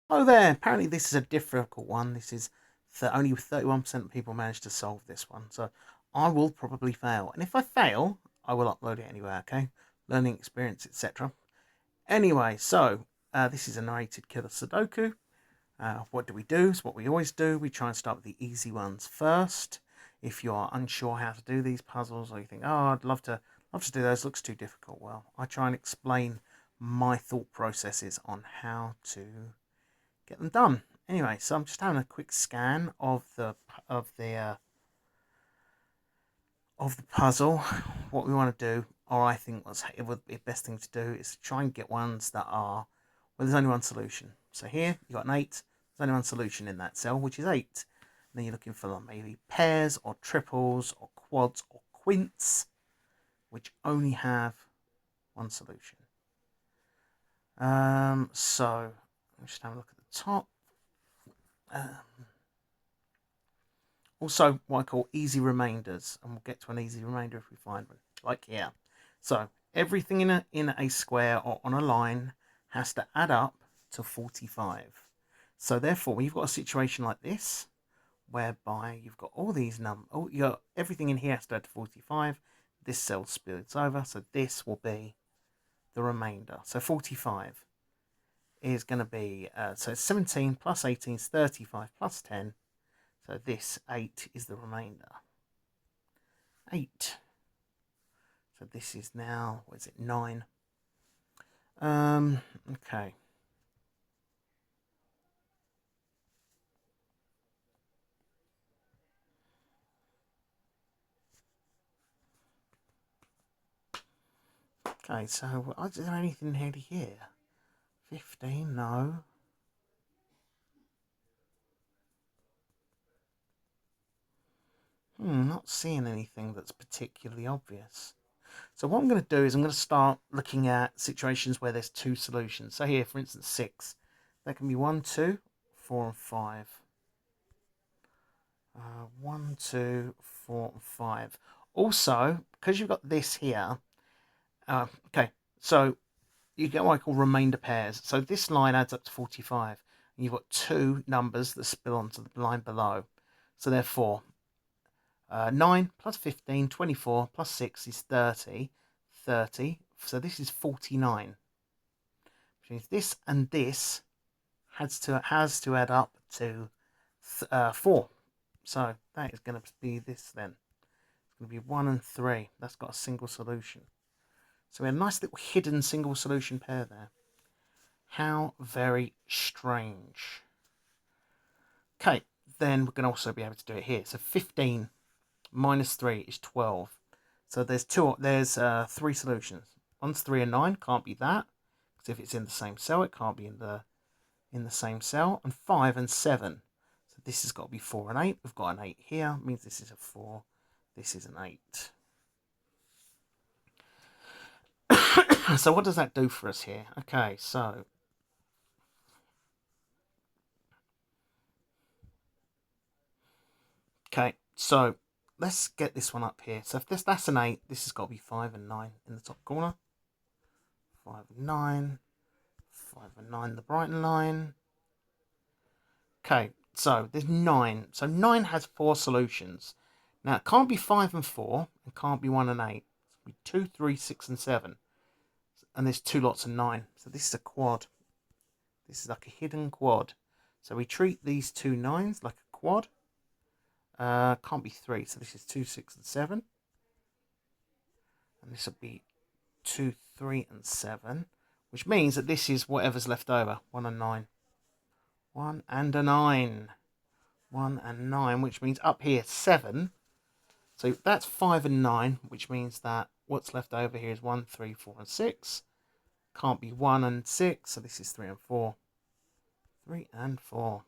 Oh there, apparently this is a difficult one. This is only 31% of people managed to solve this one. So I will probably fail. And if I fail, I will upload it anyway, okay? Learning experience, etc. Anyway, so this is a narrated killer Sudoku. What do we do? It's what we always do. We try and start with the easy ones first. If you are unsure how to do these puzzles, or you think, oh, I'd love to do those, looks too difficult. Well, I try and explain my thought processes on how to get them done. Anyway, so I'm just having a quick scan of of the uh, of the puzzle. What we want to do, or I think it would be the best thing to do, is to try and get ones that are there's only one solution. So here you got an 8. There's only one solution in that cell, which is 8. And then you're looking for maybe pairs or triples or quads or quints, which only have one solution. So let's just have a look at the top. Also, what I call easy remainders, and we'll get to an easy remainder if we find one, like here. So everything in a square or on a line has to add up to 45. So therefore, you've got a situation like this, whereby you've got all these numbers. Oh, you got everything in here has to add to 45. This cell splits over, so this will be the remainder. So 45 is going to be so 17 plus 18 is 35 plus 10. So this 8 is the remainder. 8. So this is now, what is it, 9. Okay. Okay, so is there anything here? 15, no. Not seeing anything that's particularly obvious. So what I'm going to do is I'm going to start looking at situations where there's two solutions. So here, for instance, 6. That can be 1, 2, 4, and 5. 1, 2, 4, and 5. Also, because you've got this here, okay, so you get what I call remainder pairs. So this line adds up to 45. And you've got two numbers that spill onto the line below. So therefore, 9 plus 15, 24 plus 6 is 30. 30. So this is 49. Which means this and this has to add up to 4. So that is going to be this then. It's going to be 1 and 3. That's got a single solution. So we have a nice little hidden single solution pair there. How very strange. Okay, then we're going to also be able to do it here. So 15 minus 3 is 12. So there's 3 solutions. One's 3 and 9, can't be that. Because if it's in the same cell, it can't be in the same cell. And 5 and 7. So this has got to be 4 and 8. We've got an 8 here. It means this is a 4. This is an 8. So what does that do for us here? Okay, so let's get this one up here. So if that's an 8, this has got to be 5 and 9 in the top corner. 5 and 9. 5 and 9, the Brighton line. Okay, so there's 9. So 9 has 4 solutions. Now, it can't be 5 and 4. It can't be 1 and 8. It's be 2, 3, 6, and 7. And there's 2 lots of 9. So this is a quad. This is like a hidden quad. So we treat these 2 9s like a quad. Can't be 3. So this is 2, 6, and 7. And this will be 2, 3, and 7. Which means that this is whatever's left over. 1 and 9. 1 and a 9. 1 and 9, which means up here 7. So that's 5 and 9, which means that what's left over here is 1, 3, 4, and 6. Can't be 1 and 6, so this is 3 and 4. 3 and 4.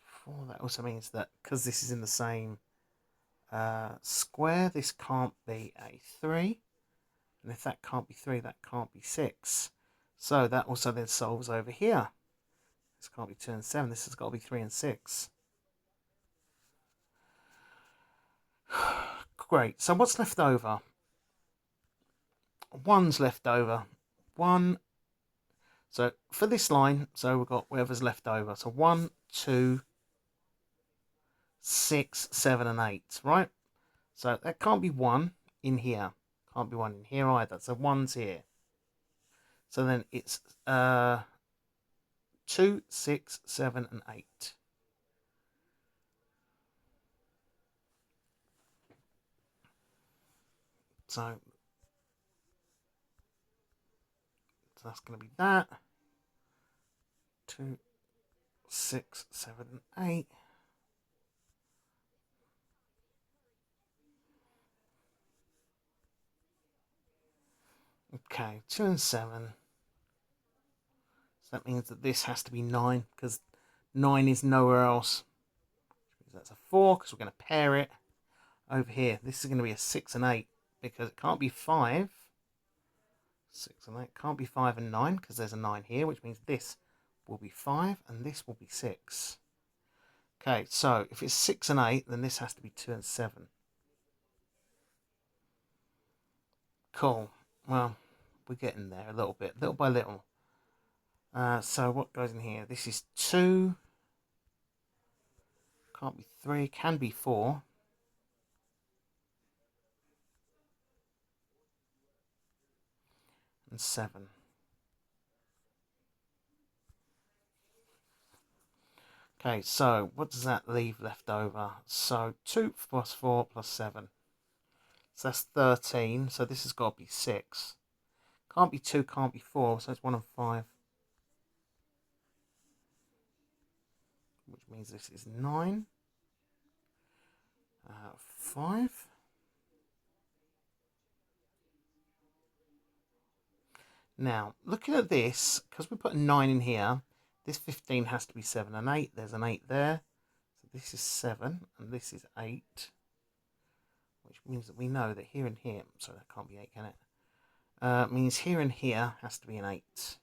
4. That also means that because this is in the same square, this can't be a 3. And if that can't be 3, that can't be 6. So that also then solves over here. This can't be 2 and 7. This has got to be 3 and 6. Great. So what's left over? 1's left over. 1. So for this line, so we've got whatever's left over. So 1, 2, 6, 7, and 8, right? So that can't be 1 in here. Can't be 1 in here either. So 1's here. So then it's 2, 6, 7, and 8. So that's going to be that. 2, 6, 7, and 8. Okay, 2 and 7. So that means that this has to be 9, because 9 is nowhere else. That's a 4, because we're going to pair it over here. This is going to be a 6 and 8, because it can't be 5. 6 and 8 can't be 5 and 9, because there's a 9 here, which means this will be 5 and this will be 6. Okay, so if it's 6 and 8, then this has to be 2 and 7. Cool. Well, we're getting there a little bit, little by little. So what goes in here? This is 2. Can't be 3. Can be 4. And 7. Okay, so what does that leave left over? So 2 plus 4 plus 7. So that's 13. So this has got to be 6. Can't be 2, can't be 4. So it's 1 and 5. Which means this is 9. 5. Now, looking at this, because we put a 9 in here, this 15 has to be 7 and 8. There's an 8 there. So this is 7 and this is 8. Which means that we know that here and here, sorry, that can't be 8, can it? Means here and here has to be an 8.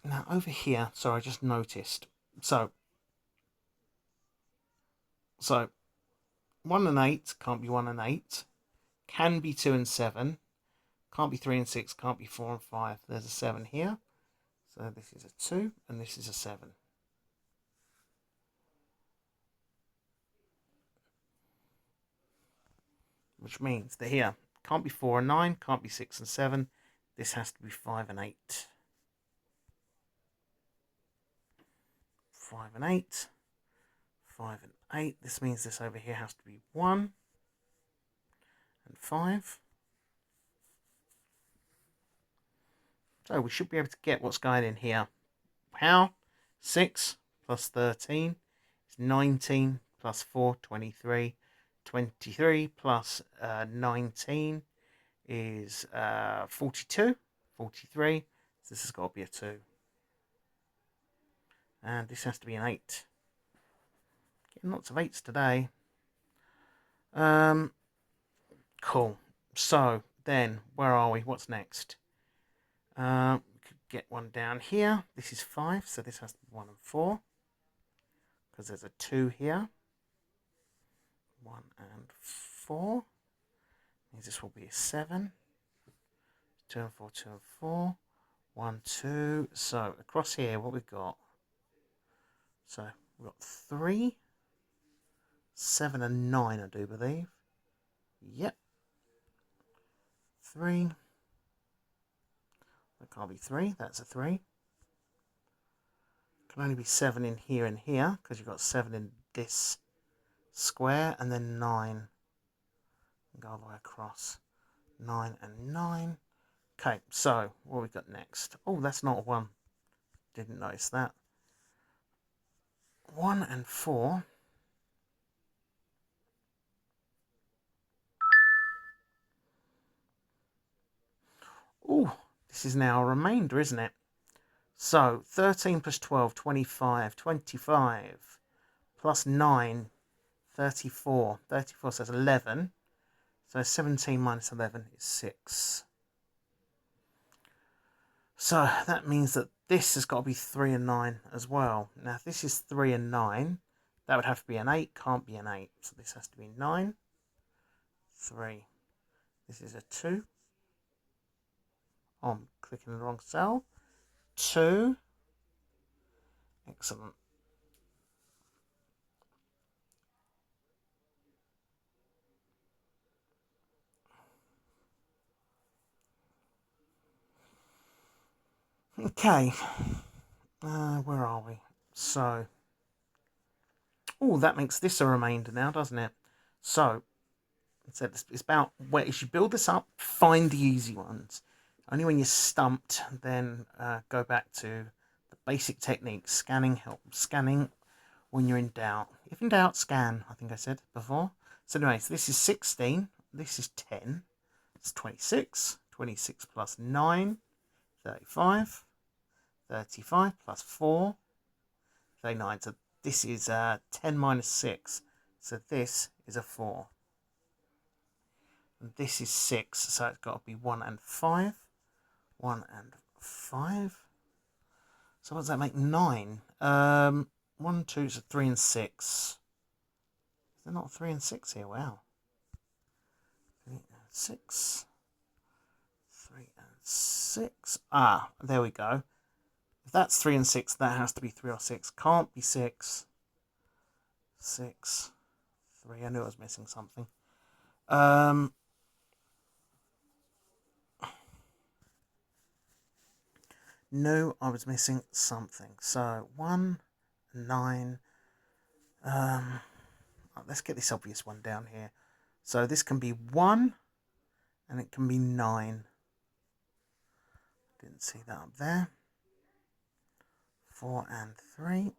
Now, over here, sorry, I just noticed. So 1 and 8 can't be 1 and 8. Can be 2 and 7. Can't be 3 and 6. Can't be 4 and 5. There's a 7 here. So this is a 2 and this is a 7. Which means that here can't be 4 and 9. Can't be 6 and 7. This has to be 5 and 8. 5 and 8. 5 and 8. This means this over here has to be 1 and 5. So we should be able to get what's going in here. How? 6 plus 13 is 19 plus 4, 23. 23 plus 19 is 42. 43. So this has got to be a 2. And this has to be an 8. Getting lots of 8s today. Cool. So then, where are we? What's next? We could get one down here. This is 5, so this has to be 1 and 4. Because there's a 2 here. 1 and 4. Means this will be a 7. 2 and 4, 2 and 4. 1, 2. So across here, what we've got. So we've got 3, 7 and 9, I do believe. Yep. 3. That can't be 3. That's a 3. Can only be 7 in here and here, because you've got 7 in this square, and then 9. Go all the way across. 9 and 9. Okay, so what have we got next? Oh, that's not a 1. Didn't notice that. 1 and 4. Oh, this is now a remainder, isn't it? So 13 plus 12, 25. 25 plus 9, 34. 34 says 11. So 17 minus 11 is 6. So that means that this has got to be 3 and 9 as well. Now, if this is 3 and 9, That would have to be an 8, can't be an 8. So this has to be 9, 3. This is a 2. Oh, I'm clicking the wrong cell. 2. Excellent. Okay. Where are we? So, oh, that makes this a remainder now, doesn't it? So, it's about where as you build this up, find the easy ones. Only when you're stumped, then go back to the basic technique. Scanning helps. Scanning when you're in doubt. If in doubt, scan, I think I said before. So anyway, so this is 16. This is 10. It's 26. 26 plus 9, 35. 35 plus 4, 39. So this is 10 minus 6. So this is a 4. And this is 6. So it's got to be 1 and 5. 1 and 5. So what does that make? 9. 1, 2, so 3 and 6. Is there not 3 and 6 here? Wow. 3 and 6. 3 and 6. Ah, there we go. If that's 3 and 6, that has to be 3 or 6. Can't be 6. 6. 3. I knew I was missing something. No, I was missing something. So 1, 9. Let's get this obvious one down here. So this can be 1 and it can be 9. Didn't see that up there. 4 and 3.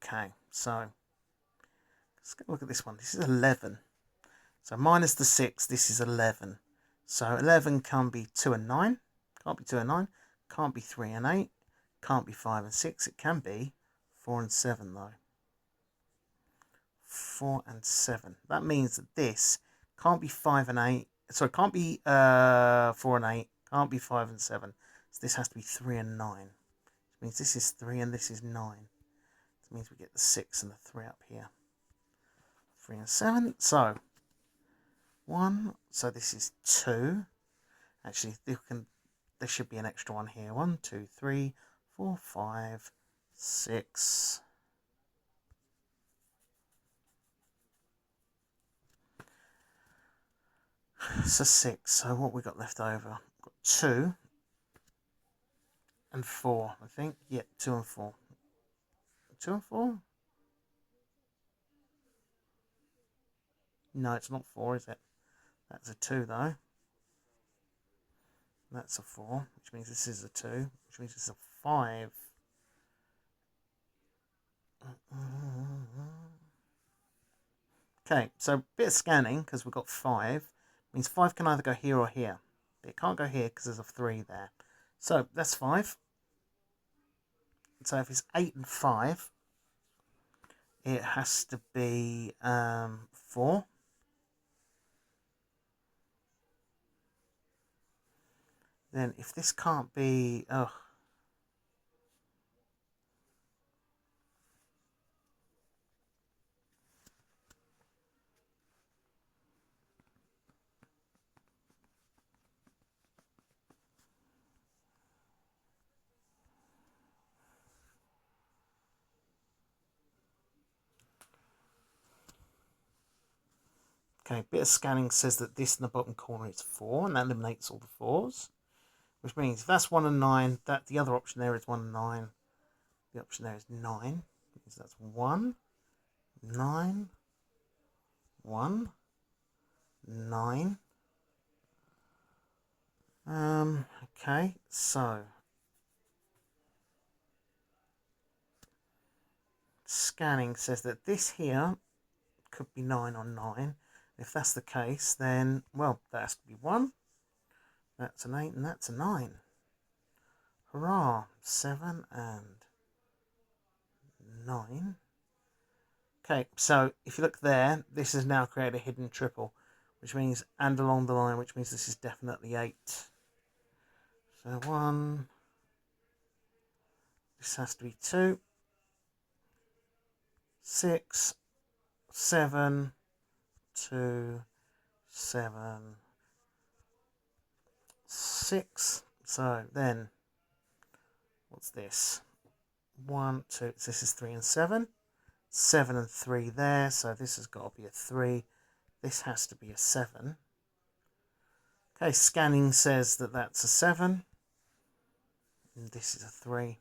Okay, so let's go look at this one. This is 11. So minus the 6, this is 11. So 11 can't be 2 and 9. Can't be 2 and 9. Can't be 3 and 8. Can't be 5 and 6. It can be 4 and 7 though. 4 and 7. That means that this can't be 5 and 8. Sorry, can't be 4 and 8. Can't be 5 and 7. So this has to be 3 and 9. Which means this is 3 and this is 9. That means we get the 6 and the 3 up here. 3 and 7. So 1. So this is 2. Actually, there should be an extra one here. 1, 2, 3, 4, 5, 6. So 6. So what we got left over? We've got 2 and 4, I think. Yeah, 2 and 4. 2 and 4? No, it's not 4, is it? That's a 2, though. That's a 4, which means this is a 2, which means it's a 5. Okay, so a bit of scanning, because we've got 5. Means 5 can either go here or here. But it can't go here because there's a 3 there. So that's 5. So if it's 8 and 5, it has to be 4. Then if this can't be... Oh. Okay, bit of scanning says that this in the bottom corner is 4, and that eliminates all the 4s. Which means if that's 1 and 9, that the other option there is 1 and 9. The option there is 9. Means that's 1, 9, 1, 9. Okay, so scanning says that this here could be 9 on 9. If that's the case, then, well, that has to be 1. That's an 8 and that's a 9. Hurrah! 7 and 9. Okay, so if you look there, this has now created a hidden triple, which means, and along the line, which means this is definitely 8. So 1. This has to be 2. 6, 7, 2, 7, 6. So then, what's this? 1, 2. So this is 3 and 7. 7 and 3 there. So this has got to be a 3. This has to be a 7. Okay, scanning says that that's a 7. And this is a 3.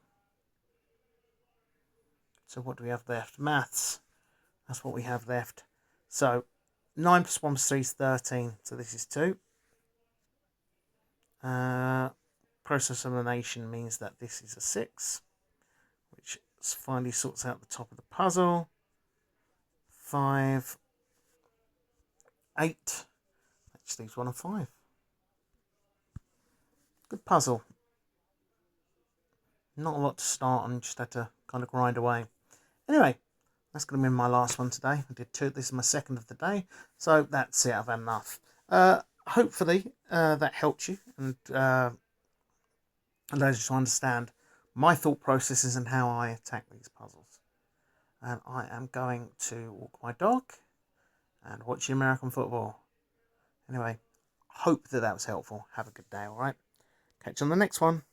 So what do we have left? Maths. That's what we have left. So 9 plus 1 plus 3 is 13. So this is 2. Process elimination means that this is a 6, which finally sorts out the top of the puzzle. 5, 8. That just leaves 1 and 5. Good puzzle. Not a lot to start on, just had to kind of grind away. Anyway, that's going to be my last one today. I did 2. This is my second of the day. So that's it. I've had enough. Hopefully that helped you and allows you to understand my thought processes and how I attack these puzzles. And I am going to walk my dog and watch the American football. Anyway, hope that was helpful. Have a good day, alright? Catch you on the next one.